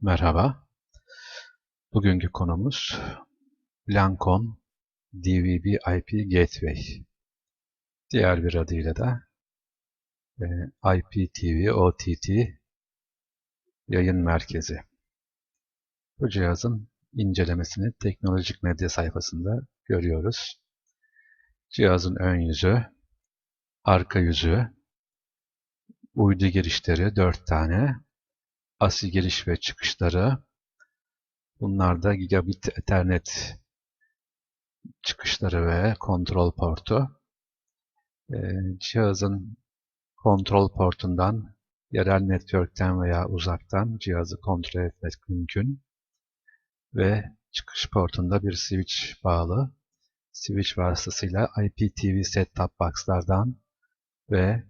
Merhaba. Bugünkü konumuz Blancon DVB IP Gateway. Diğer bir adıyla da IPTV OTT yayın merkezi. Bu cihazın incelemesini Teknolojik Medya sayfasında görüyoruz. Cihazın ön yüzü, arka yüzü, uydu girişleri 4 tane, ASI giriş ve çıkışları, bunlar da Gigabit Ethernet çıkışları ve kontrol portu. Cihazın kontrol portundan, yerel network'ten veya uzaktan cihazı kontrol etmek mümkün. Ve çıkış portunda bir switch bağlı. Switch vasıtasıyla IPTV set-top box'lardan ve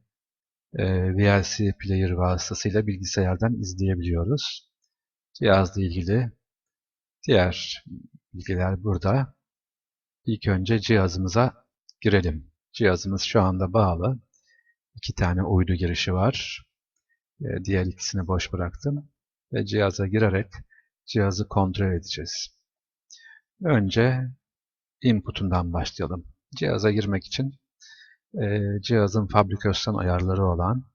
VLC player vasıtasıyla bilgisayardan izleyebiliyoruz. Cihazla ilgili diğer bilgiler burada. İlk önce cihazımıza girelim. Cihazımız şu anda bağlı. 2 tane uydu girişi var. Diğer ikisini boş bıraktım. Ve cihaza girerek cihazı kontrol edeceğiz. Önce input'undan başlayalım. Cihaza girmek için cihazın fabrikasyon ayarları olan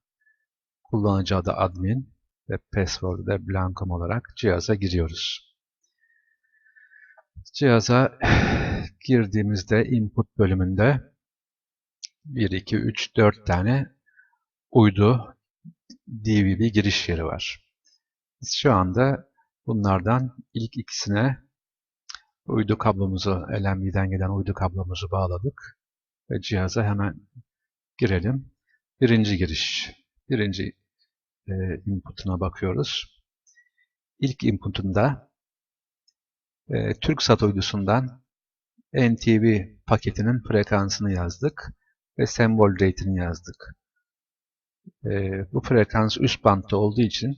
kullanıcı adı admin ve password'u da Blancon olarak cihaza giriyoruz. Cihaza girdiğimizde input bölümünde 1, 2, 3, 4 tane uydu DVB giriş yeri var. Biz şu anda bunlardan ilk ikisine uydu kablomuzu, LNB'den gelen uydu kablomuzu bağladık ve cihaza hemen girelim. Birinci giriş, birinci input'una bakıyoruz. İlk input'unda TürkSat uydusundan NTV paketinin frekansını yazdık ve sembol rate'ini yazdık. Bu frekans üst bantta olduğu için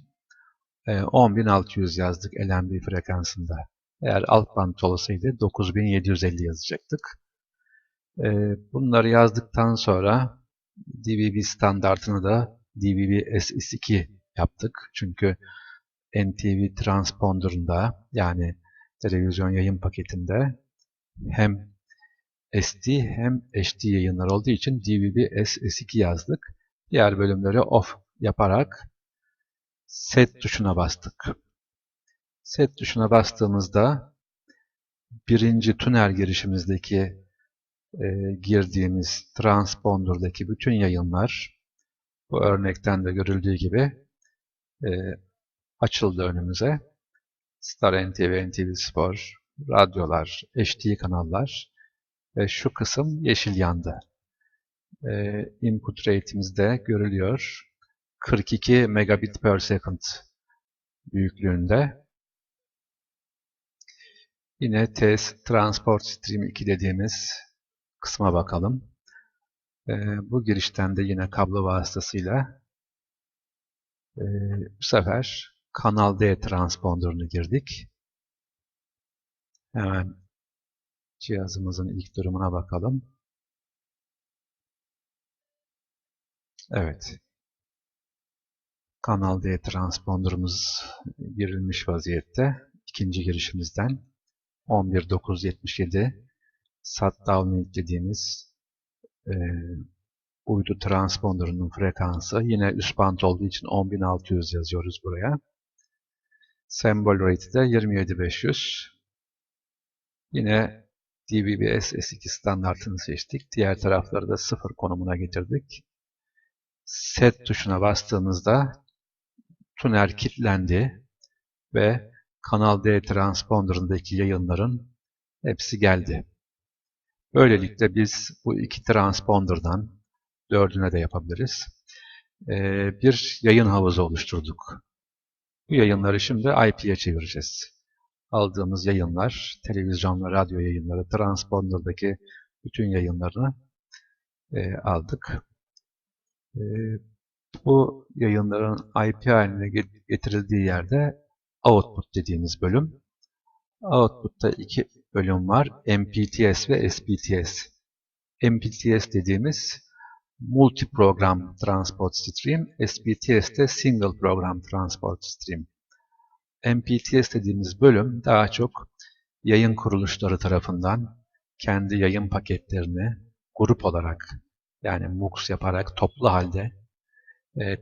10.600 yazdık LNB frekansında. Eğer alt bant olsaydı 9.750 yazacaktık. Bunları yazdıktan sonra DVB standartını da DVB SS2 yaptık. Çünkü NTV transponder'ında, yani televizyon yayın paketinde hem SD hem HD yayınlar olduğu için DVB SS2 yazdık. Diğer bölümleri off yaparak set tuşuna bastık. Set tuşuna bastığımızda birinci tünel girişimizdeki girdiğimiz transponder'daki bütün yayınlar, bu örnekten de görüldüğü gibi açıldı önümüze. Star NTV, NTV Spor, radyolar, HD kanallar ve şu kısım yeşil yandı. Input rate'imiz de görülüyor. 42 megabit per second büyüklüğünde. Yine Transport Stream 2 dediğimiz kısma bakalım. Bu girişten de yine kablo vasıtasıyla bu sefer Kanal D transponder'ını girdik. Hemen cihazımızın ilk durumuna bakalım. Evet. Kanal D transponder'ımız girilmiş vaziyette. İkinci girişimizden 11977 SAT-downlink dediğimiz uydu transponder'ının frekansı. Yine üst bant olduğu için 10.600 yazıyoruz buraya. Sembol rate de 27500. Yine DVB SS2 standartını seçtik. Diğer tarafları da 0 konumuna getirdik. Set tuşuna bastığımızda tünel kilitlendi ve Kanal D transponder'ındaki yayınların hepsi geldi. Böylelikle biz bu iki transponder'dan, dördüne de yapabiliriz, bir yayın havuzu oluşturduk. Bu yayınları şimdi IP'ye çevireceğiz. Aldığımız yayınlar, televizyon ve radyo yayınları, transponder'daki bütün yayınlarını aldık. Bu yayınların IP haline getirildiği yerde output dediğimiz bölüm. Output'ta iki bölüm var. MPTS ve SPTS. MPTS dediğimiz Multi Program Transport Stream, SPTS de Single Program Transport Stream. MPTS dediğimiz bölüm daha çok yayın kuruluşları tarafından kendi yayın paketlerini grup olarak, yani MUX yaparak toplu halde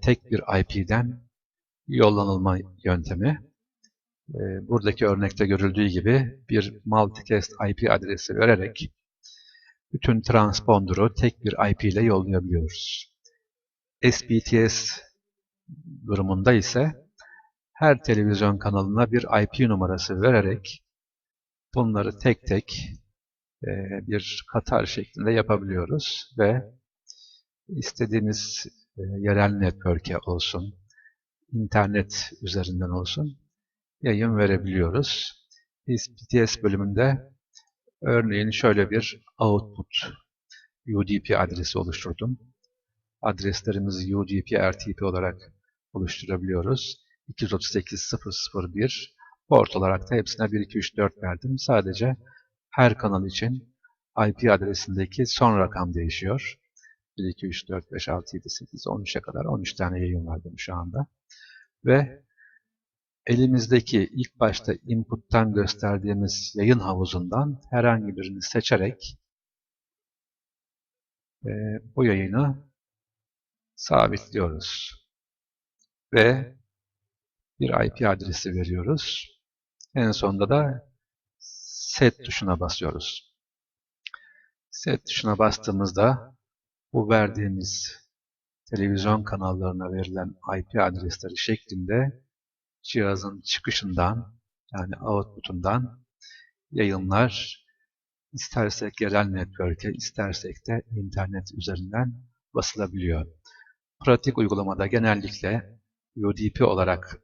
tek bir IP'den yollanılma yöntemi. Buradaki örnekte görüldüğü gibi bir multicast IP adresi vererek bütün transponder'u tek bir IP ile yollayabiliyoruz. SPTS durumunda ise her televizyon kanalına bir IP numarası vererek bunları tek tek bir katar şeklinde yapabiliyoruz ve istediğimiz yerel network'e olsun, internet üzerinden olsun yayın verebiliyoruz. SPTS bölümünde örneğin şöyle bir output UDP adresi oluşturdum. Adreslerimizi UDP, RTP olarak oluşturabiliyoruz. 238.0.0.1 port olarak da hepsine 1, 2, 3, 4 verdim. Sadece her kanal için IP adresindeki son rakam değişiyor. 1, 2, 3, 4, 5, 6, 7, 8, 13'e kadar 13 tane yayın verdim şu anda. Ve elimizdeki ilk başta input'tan gösterdiğimiz yayın havuzundan herhangi birini seçerek bu yayını sabitliyoruz. Ve bir IP adresi veriyoruz. En sonunda da set tuşuna basıyoruz. Set tuşuna bastığımızda bu verdiğimiz televizyon kanallarına verilen IP adresleri şeklinde cihazın çıkışından, yani output'undan yayınlar istersek yerel network'e, istersek de internet üzerinden basılabiliyor. Pratik uygulamada genellikle UDP olarak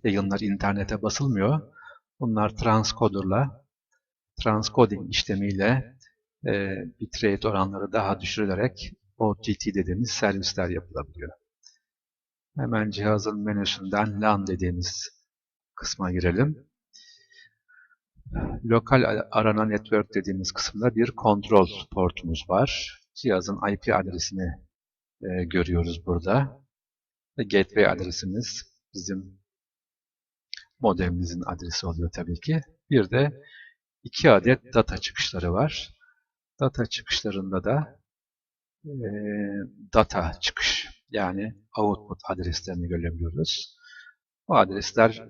yayınlar internete basılmıyor. Bunlar transcoding işlemiyle bitrate oranları daha düşürülerek OTT dediğimiz servisler yapılabiliyor. Hemen cihazın menüsünden LAN dediğimiz kısma girelim. Lokal arana network dediğimiz kısımda bir kontrol portumuz var. Cihazın IP adresini görüyoruz burada. Ve gateway adresimiz bizim modemimizin adresi oluyor tabii ki. Bir de 2 adet data çıkışları var. Data çıkışlarında da data çıkış, yani output adreslerini görebiliyoruz. Bu adresler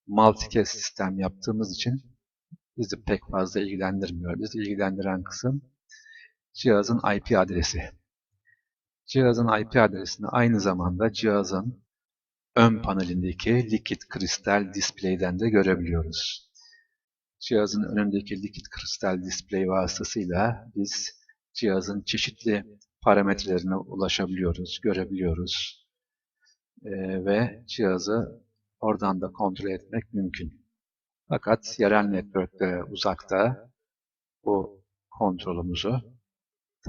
multicast sistem yaptığımız için bizi pek fazla ilgilendirmiyor. Bizi ilgilendiren kısım cihazın IP adresi. Cihazın IP adresini aynı zamanda cihazın ön panelindeki Liquid Crystal Display'den de görebiliyoruz. Cihazın önündeki Liquid Crystal Display vasıtasıyla biz cihazın çeşitli parametrelerine ulaşabiliyoruz, görebiliyoruz ve cihazı oradan da kontrol etmek mümkün. Fakat yerel networklere uzakta bu kontrolümüzü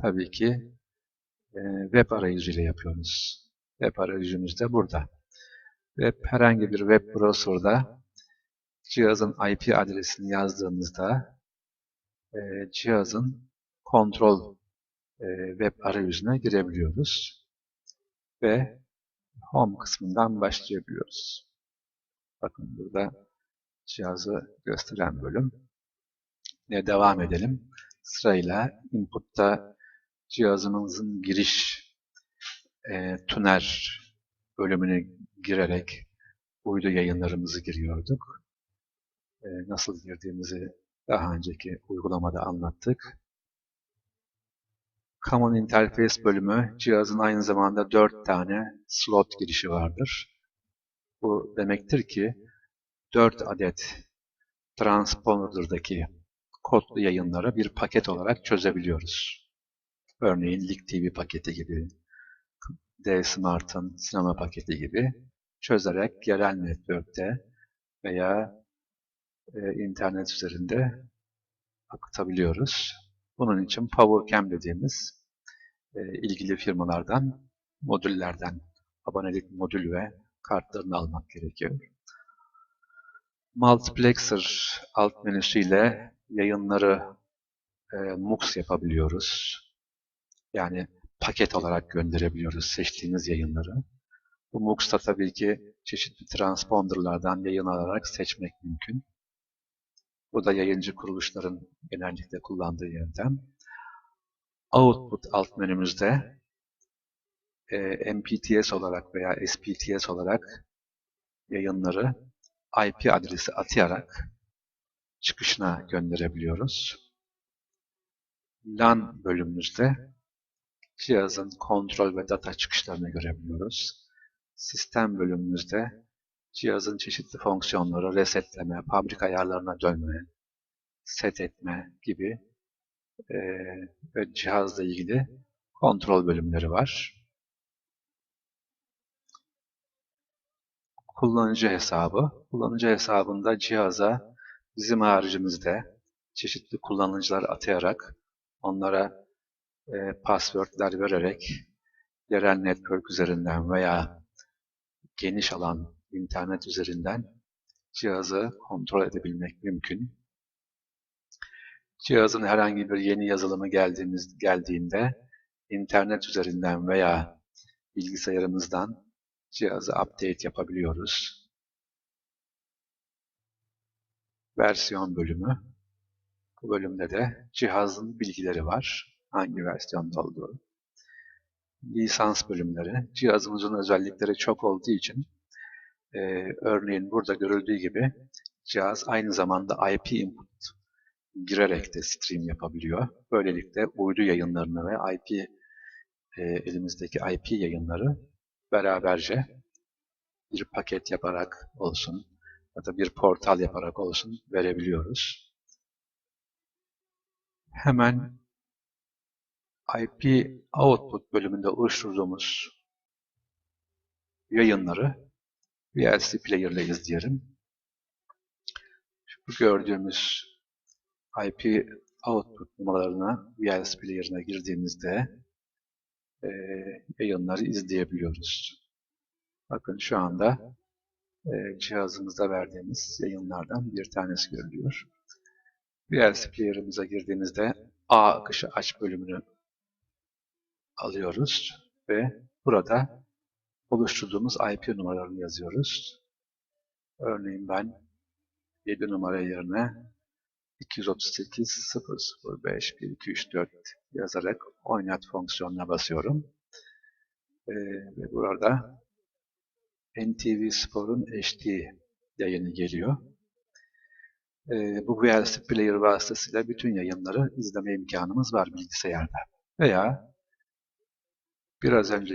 tabii ki web arayüzüyle yapıyoruz. Web arayüzümüz de burada. Herhangi bir web browser'da cihazın IP adresini yazdığımızda cihazın kontrol web arayüzüne girebiliyoruz ve home kısmından başlayabiliyoruz. Bakın burada cihazı gösteren bölüm. Devam edelim. Sırayla input'ta cihazımızın giriş tuner bölümüne girerek uydu yayınlarımızı giriyorduk. Nasıl girdiğimizi daha önceki uygulamada anlattık. Common Interface bölümü, cihazın aynı zamanda 4 tane slot girişi vardır. Bu demektir ki 4 adet transponder'daki kodlu yayınları bir paket olarak çözebiliyoruz. Örneğin Lig TV paketi gibi, D-Smart'ın sinema paketi gibi çözerek yerel network'te veya internet üzerinde akıtabiliyoruz. Bunun için PowerCam dediğimiz ilgili firmalardan, modüllerden abonelik modül ve kartlarını almak gerekiyor. Multiplexer alt menüsüyle yayınları MUX yapabiliyoruz. Yani paket olarak gönderebiliyoruz seçtiğimiz yayınları. Bu MUX'ta tabii ki çeşitli transponderlardan yayın alarak seçmek mümkün. Bu da yayıncı kuruluşların genellikle kullandığı yöntem. Output alt menümüzde MPTS olarak veya SPTS olarak yayınları IP adresi atayarak çıkışına gönderebiliyoruz. LAN bölümümüzde cihazın kontrol ve data çıkışlarını görebiliyoruz. Sistem bölümümüzde cihazın çeşitli fonksiyonları, resetleme, fabrika ayarlarına dönme, set etme gibi ve cihazla ilgili kontrol bölümleri var. Kullanıcı hesabı. Kullanıcı hesabında cihaza bizim haricimizde çeşitli kullanıcılar atayarak onlara password'ler vererek yerel network üzerinden veya geniş alan internet üzerinden cihazı kontrol edebilmek mümkün. Cihazın herhangi bir yeni yazılımı geldiğinde internet üzerinden veya bilgisayarımızdan cihazı update yapabiliyoruz. Versiyon bölümü. Bu bölümde de cihazın bilgileri var. Hangi versiyonda olduğu. Lisans bölümleri. Cihazımızın özellikleri çok olduğu için örneğin burada görüldüğü gibi cihaz aynı zamanda IP input girerek de stream yapabiliyor. Böylelikle uydu yayınlarını ve elimizdeki IP yayınları beraberce bir paket yaparak olsun ya da bir portal yaparak olsun verebiliyoruz. Hemen IP output bölümünde oluşturduğumuz yayınları VLC Player ile izleyelim. Bu gördüğümüz IP output numaralarına VLC Player'ına girdiğimizde yayınları izleyebiliyoruz. Bakın şu anda cihazımızda verdiğimiz yayınlardan bir tanesi görülüyor. VLC Player'ımıza girdiğimizde A akışı aç bölümünü alıyoruz ve burada oluşturduğumuz IP numaralarını yazıyoruz. Örneğin ben 7 numara yerine 238.005.1.2.3.4 yazarak oynat fonksiyonuna basıyorum. Ve burada NTV Spor'un HD yayını geliyor. Bu VLC Player vasıtasıyla bütün yayınları izleme imkanımız var bilgisayarda. Veya biraz önce